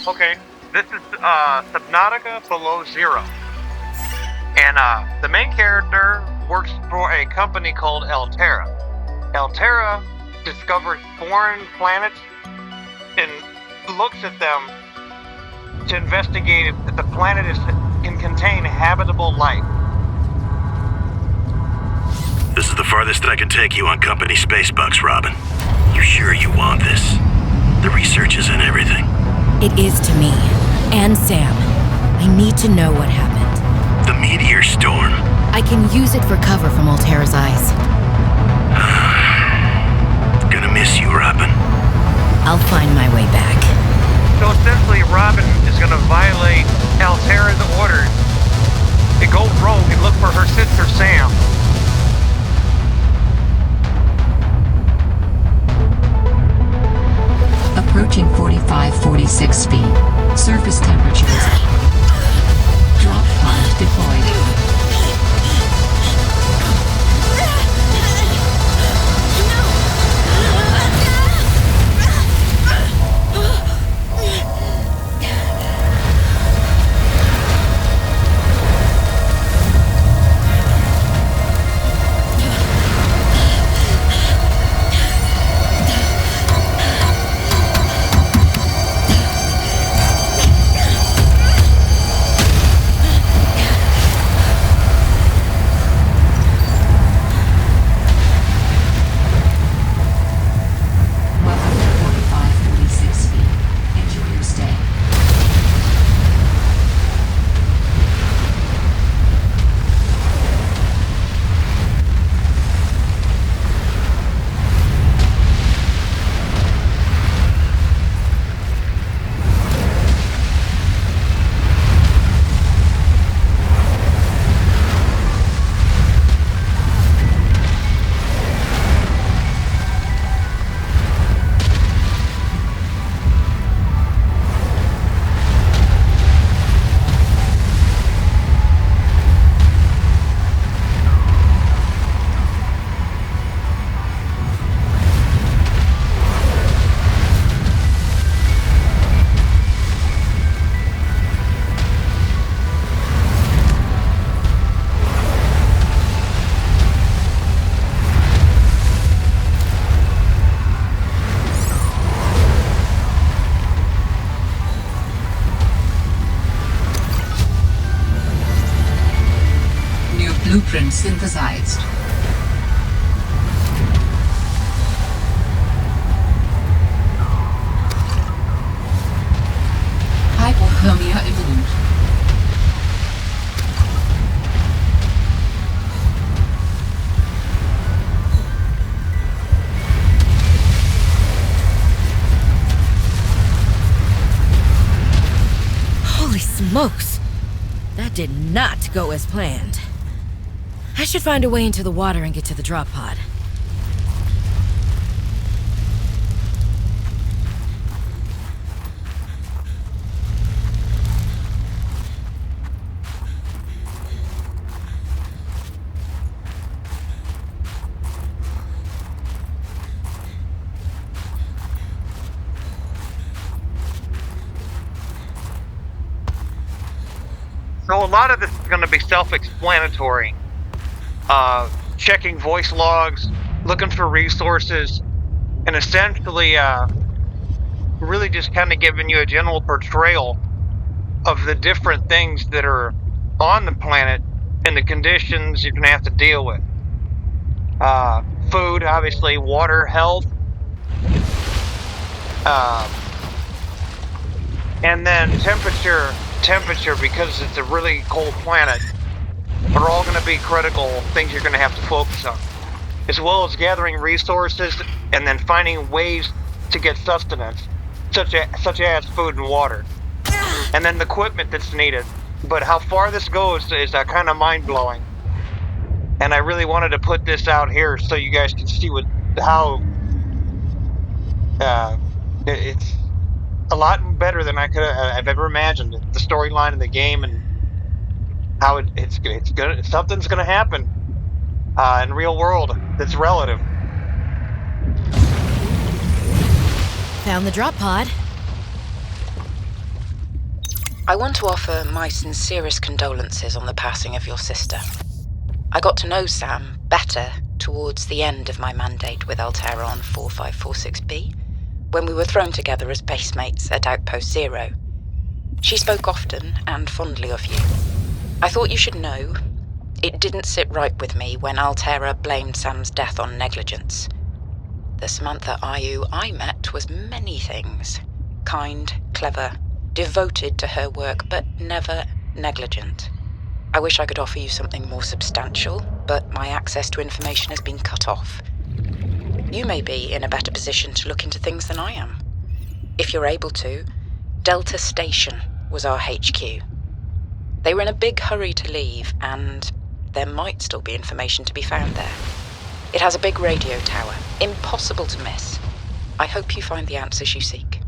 Okay, this is Subnautica Below Zero. And the main character works for a company called Altera. Altera discovers foreign planets and looks at them to investigate if the planet can contain habitable life. This is the farthest I can take you on company space bucks, Robin. You sure you want this? The research is in everything. It is to me. And Sam. I need to know what happened. The meteor storm. I can use it for cover from Altera's eyes. Gonna miss you, Robin. I'll find my way back. So essentially, Robin is gonna violate Altera's orders and go rogue and look for her sister Sam. Approaching 45-46 feet. Surface temperatures. Drop pod deployed. Blueprint synthesized. Hypothermia imminent. Holy smokes! That did not go as planned. I should find a way into the water and get to the drop pod. So a lot of this is going to be self-explanatory. Checking voice logs, looking for resources, and essentially really just kind of giving you a general portrayal of the different things that are on the planet and the conditions you're going to have to deal with. Food, obviously, water, health, and then temperature because it's a really cold planet. Are all going to be critical things you're going to have to focus on, as well as gathering resources and then finding ways to get sustenance, such as food and water, and then the equipment that's needed. But how far this goes is kind of mind-blowing, and I really wanted to put this out here so you guys can see how it's a lot better than I've ever imagined. The storyline of the game and how something's gonna happen in real world that's relative. Found the drop pod. I want to offer my sincerest condolences on the passing of your sister. I got to know Sam better towards the end of my mandate with Altera on 4546B, when we were thrown together as basemates at Outpost Zero. She spoke often and fondly of you. I thought you should know, it didn't sit right with me when Altera blamed Sam's death on negligence. The Samantha Ayu I met was many things. Kind, clever, devoted to her work, but never negligent. I wish I could offer you something more substantial, but my access to information has been cut off. You may be in a better position to look into things than I am. If you're able to, Delta Station was our HQ. They were in a big hurry to leave, and there might still be information to be found there. It has a big radio tower, impossible to miss. I hope you find the answers you seek.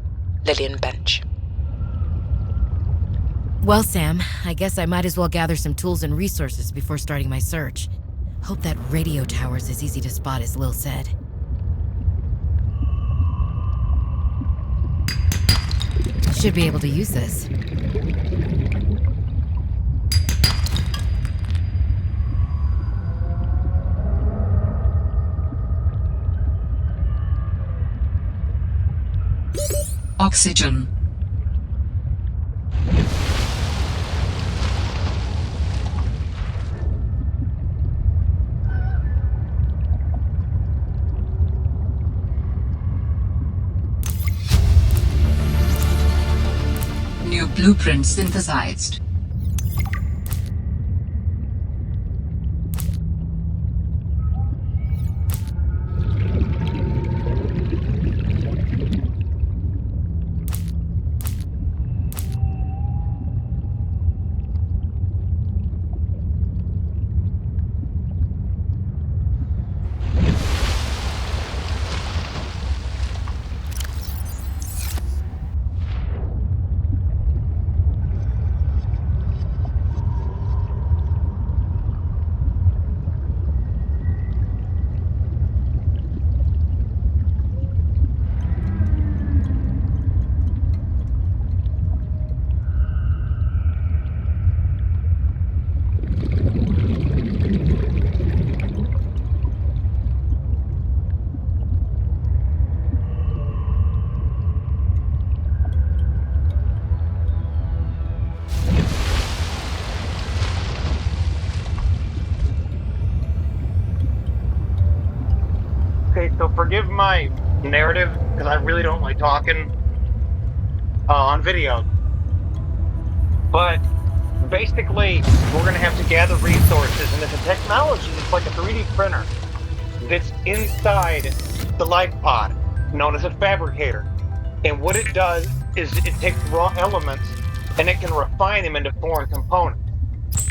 Lillian Bench. Well, Sam, I guess I might as well gather some tools and resources before starting my search. Hope that radio tower's as easy to spot as Lil said. Should be able to use this. Oxygen. New blueprint synthesized. Okay, so forgive my narrative, because I really don't like talking on video. But basically, we're going to have to gather resources, and it's a technology that's like a 3D printer that's inside the life pod, known as a fabricator. And what it does is it takes raw elements and it can refine them into foreign components.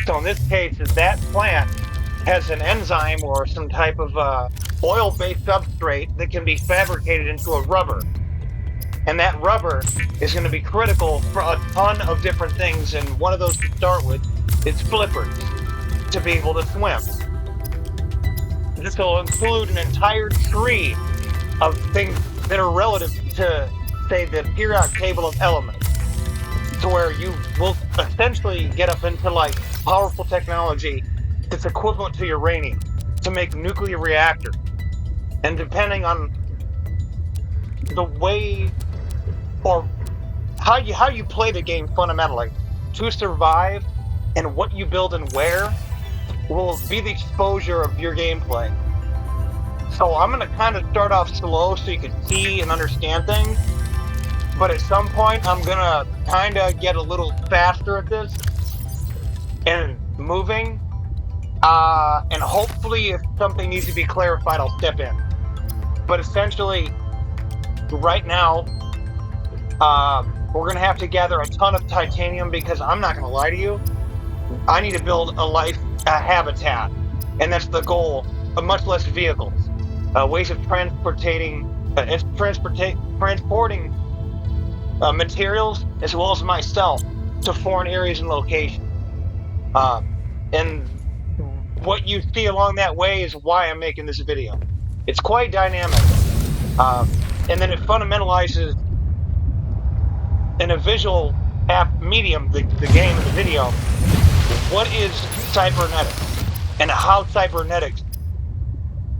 So in this case, that plant has an enzyme or some type of oil-based substrate that can be fabricated into a rubber. And that rubber is going to be critical for a ton of different things, and one of those to start with is flippers, to be able to swim. This will include an entire tree of things that are relative to, say, the periodic table of elements, to where you will essentially get up into like powerful technology that's equivalent to uranium to make nuclear reactors. And depending on the way or how you play the game fundamentally, to survive and what you build and where will be the exposure of your gameplay. So I'm going to kind of start off slow so you can see and understand things, but at some point I'm going to kind of get a little faster at this and moving, and hopefully if something needs to be clarified, I'll step in. But essentially, right now, we're going to have to gather a ton of titanium because I'm not going to lie to you, I need to build a habitat, and that's the goal, much less vehicles. Ways of transporting materials as well as myself to foreign areas and locations. And what you see along that way is why I'm making this video. It's quite dynamic. And then it fundamentalizes in a visual app medium, the game, the video, what is cybernetics and how cybernetics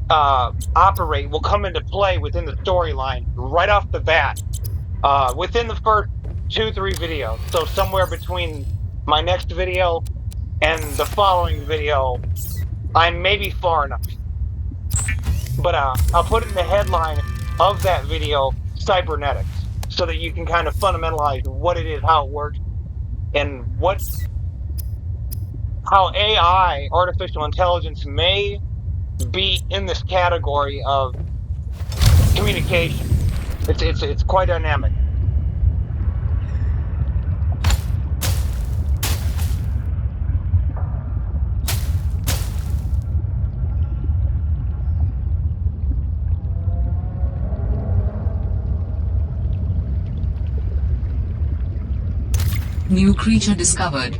operate will come into play within the storyline right off the bat, within the first 2-3 videos. So somewhere between my next video and the following video, I'm maybe far enough. But I'll put in the headline of that video, cybernetics, so that you can kind of fundamentalize what it is, how it works, and how AI, artificial intelligence, may be in this category of communication. It's quite dynamic. New creature discovered.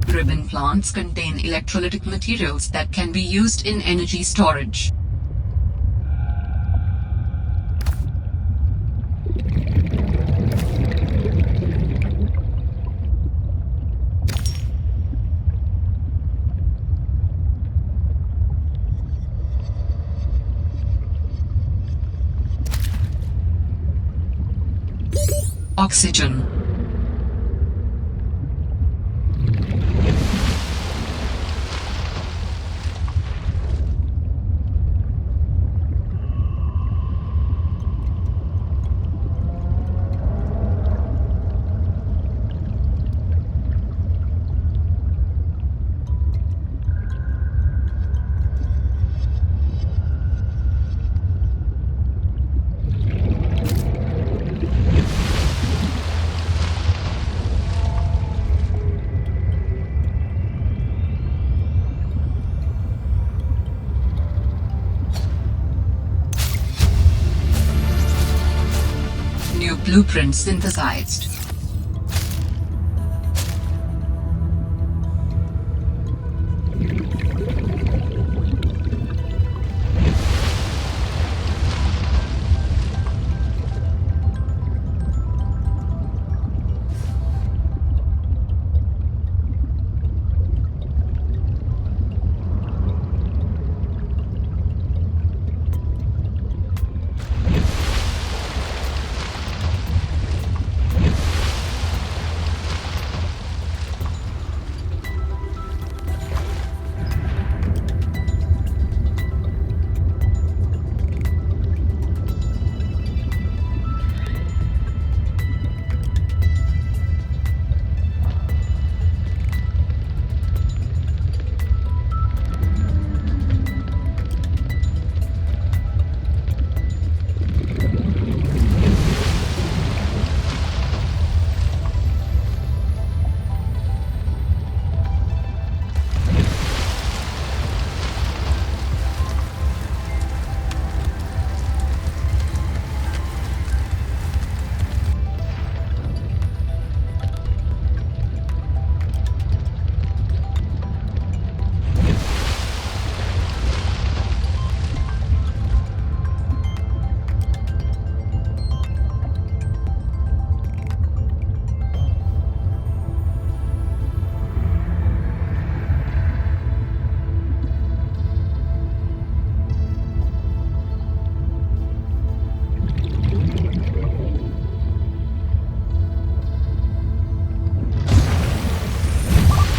Ribbon plants contain electrolytic materials that can be used in energy storage. Oxygen. New blueprint synthesized.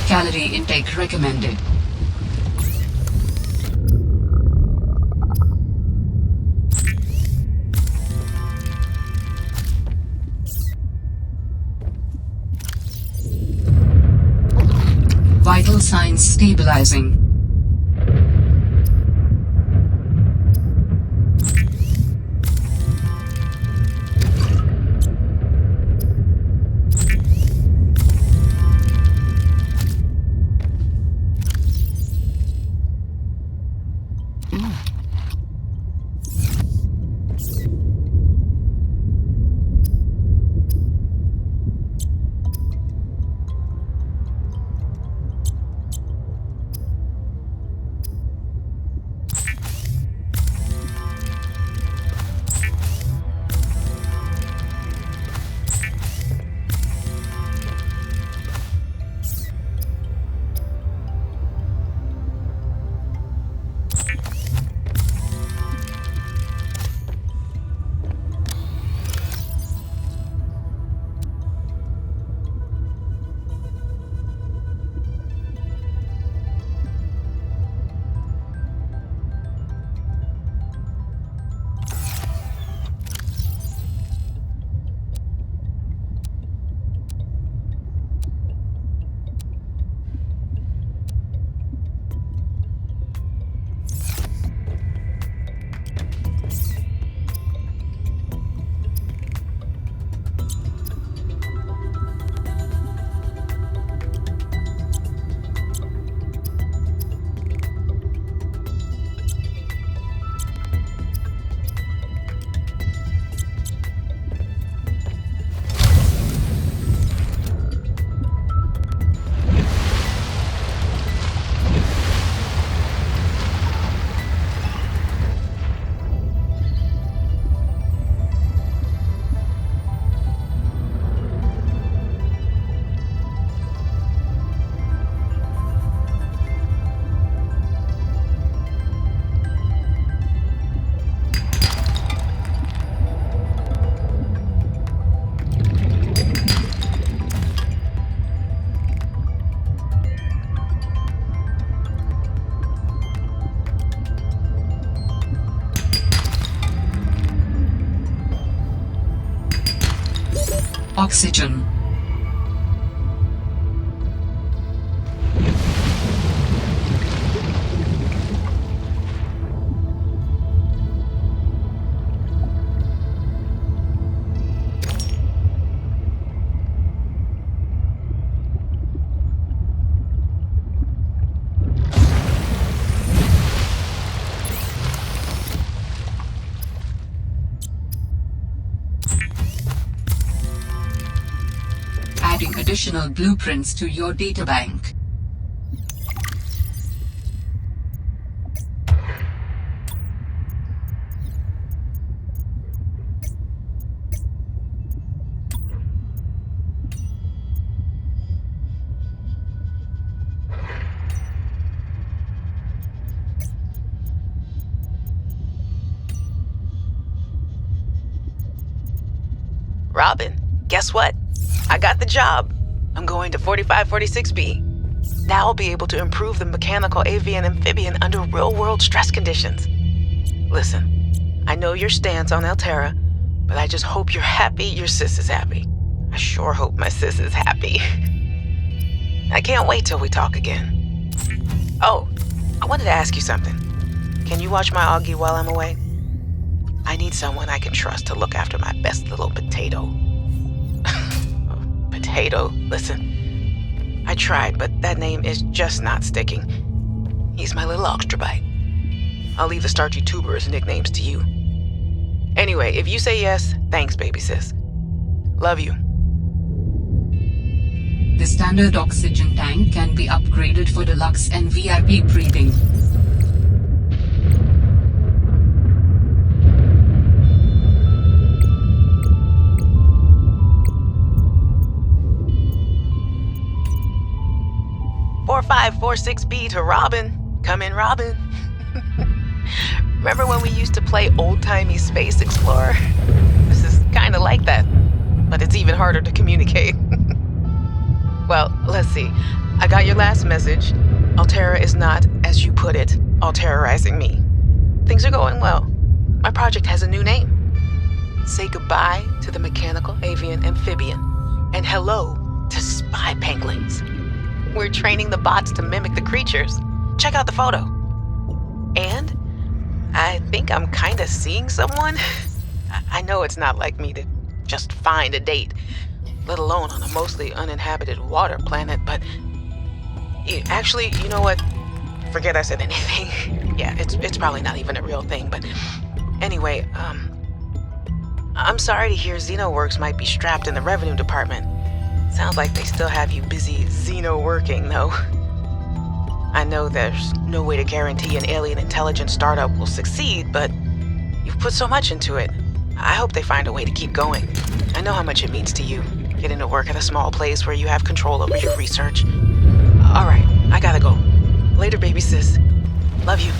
Calorie intake recommended. Vital signs stabilizing. oxygen. Adding additional blueprints to your databank. Robin, guess what? I got the job. I'm going to 4546B. Now I'll be able to improve the mechanical avian amphibian under real-world stress conditions. Listen, I know your stance on Altera, but I just hope you're happy your sis is happy. I sure hope my sis is happy. I can't wait till we talk again. Oh, I wanted to ask you something. Can you watch my Augie while I'm away? I need someone I can trust to look after my best little potato. Potato, listen. I tried, but that name is just not sticking. He's my little oxtrabite. I'll leave the starchy tuberous nicknames to you. Anyway, if you say yes, thanks, baby sis. Love you. The standard oxygen tank can be upgraded for deluxe and VIP breathing. Four 4546B to Robin. Come in, Robin. Remember when we used to play old-timey Space Explorer? This is kind of like that, but it's even harder to communicate. Well, let's see. I got your last message. Altera is not, as you put it, alterrorizing me. Things are going well. My project has a new name. Say goodbye to the mechanical avian amphibian, and hello to spy penguins. We're training the bots to mimic the creatures. Check out the photo. And I think I'm kind of seeing someone. I know it's not like me to just find a date, let alone on a mostly uninhabited water planet, but actually, you know what? Forget I said anything. Yeah, it's probably not even a real thing, but anyway, I'm sorry to hear XenoWorks might be strapped in the revenue department. Sounds like they still have you busy Xeno working, though. I know there's no way to guarantee an alien intelligence startup will succeed, but you've put so much into it. I hope they find a way to keep going. I know how much it means to you, getting to work at a small place where you have control over your research. All right, I gotta go. Later, baby sis. Love you.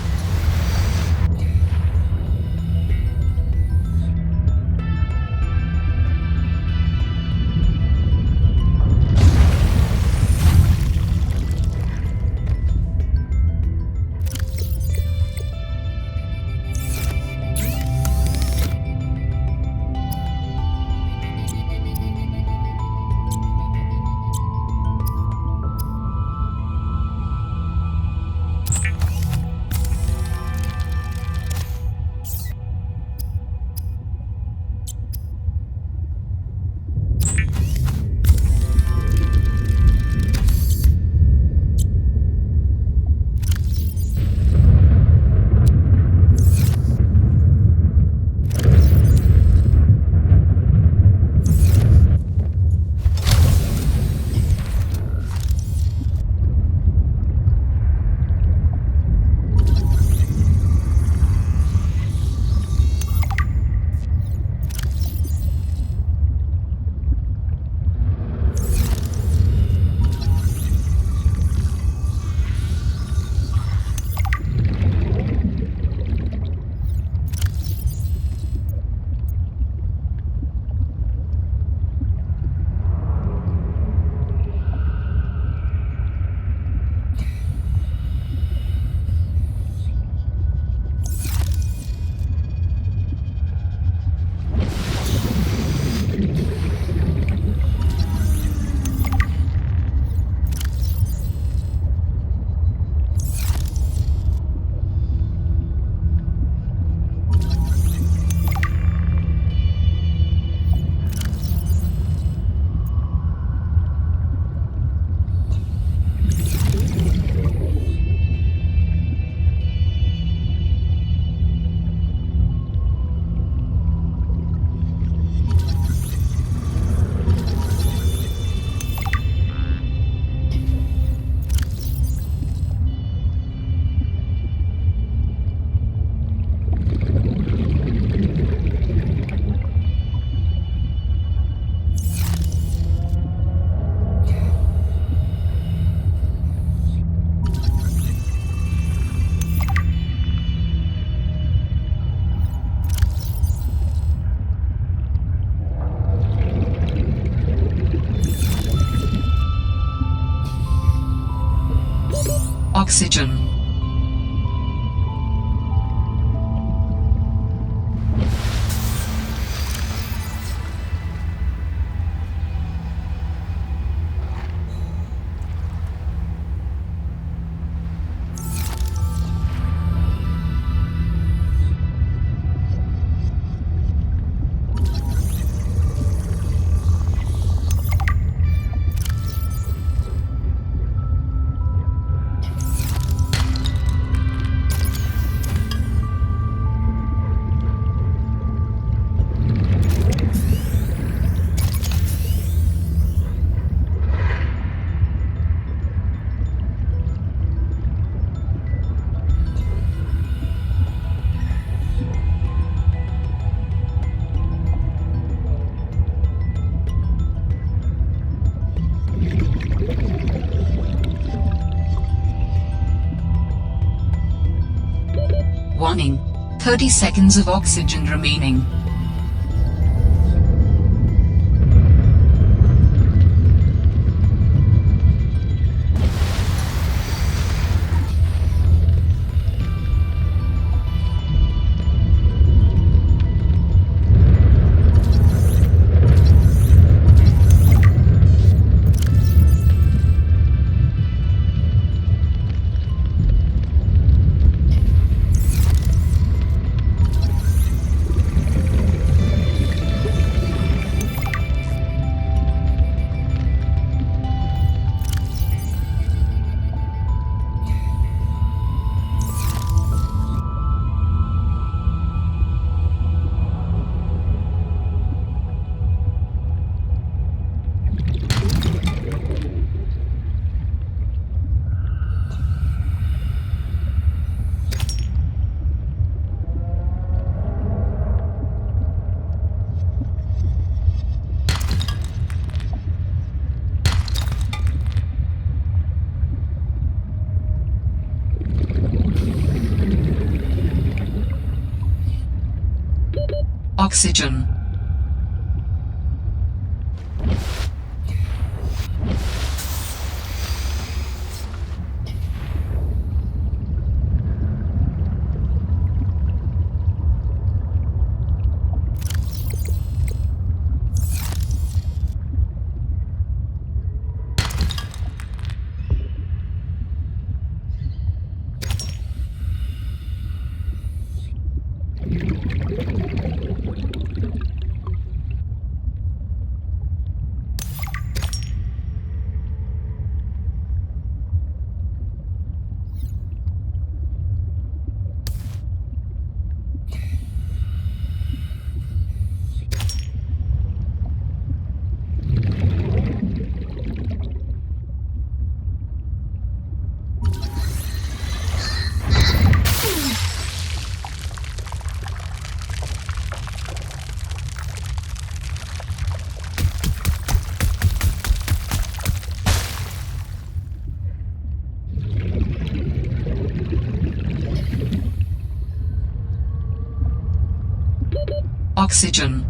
Oxygen. Warning. 30 seconds of oxygen remaining. Oxygen. Oxygen.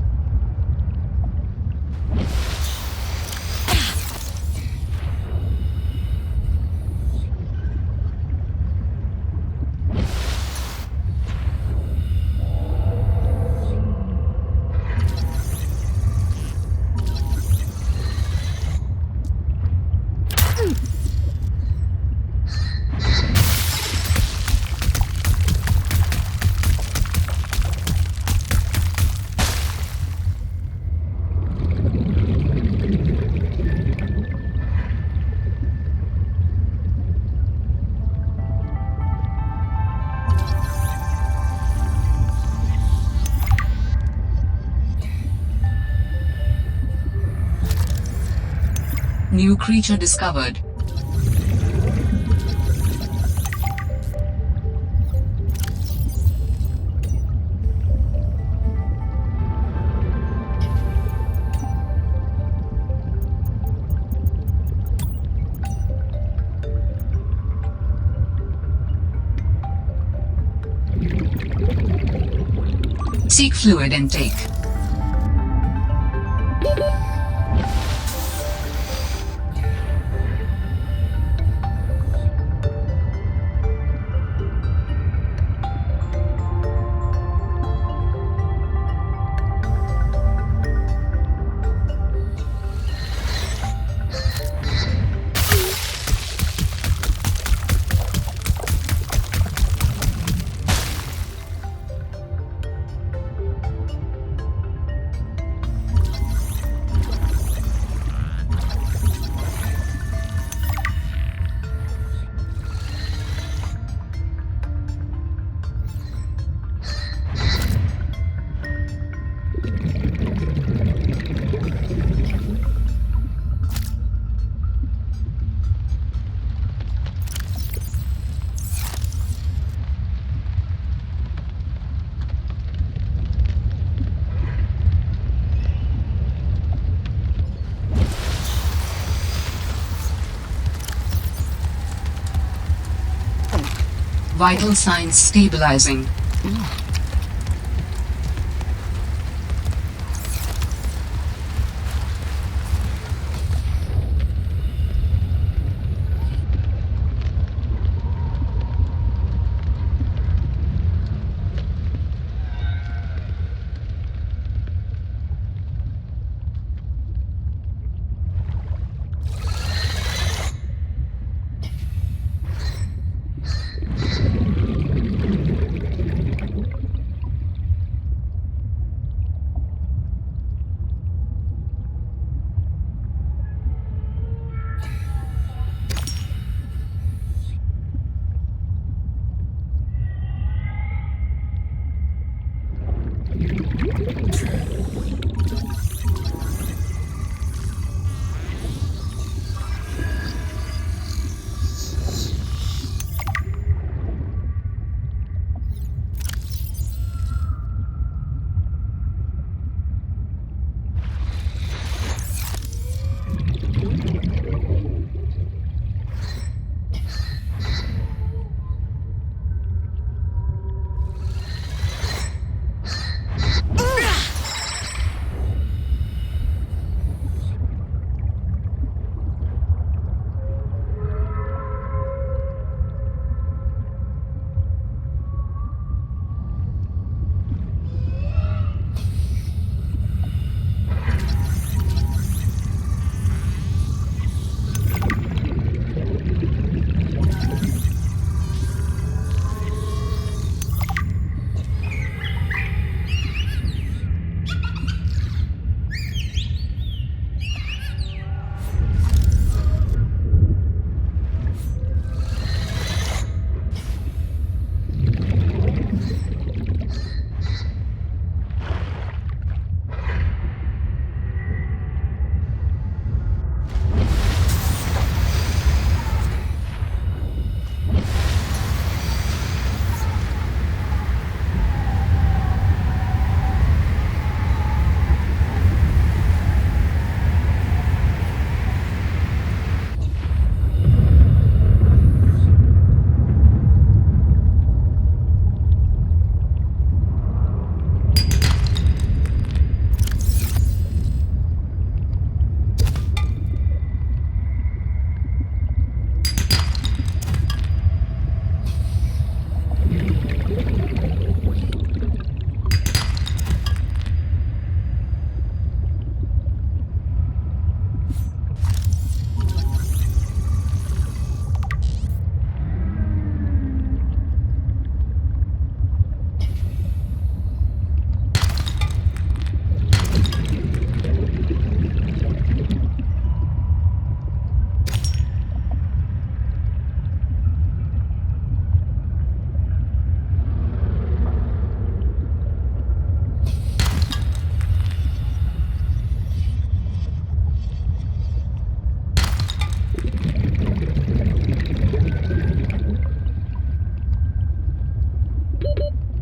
New creature discovered. Seek fluid intake. Vital signs stabilizing.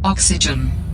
Oxygen.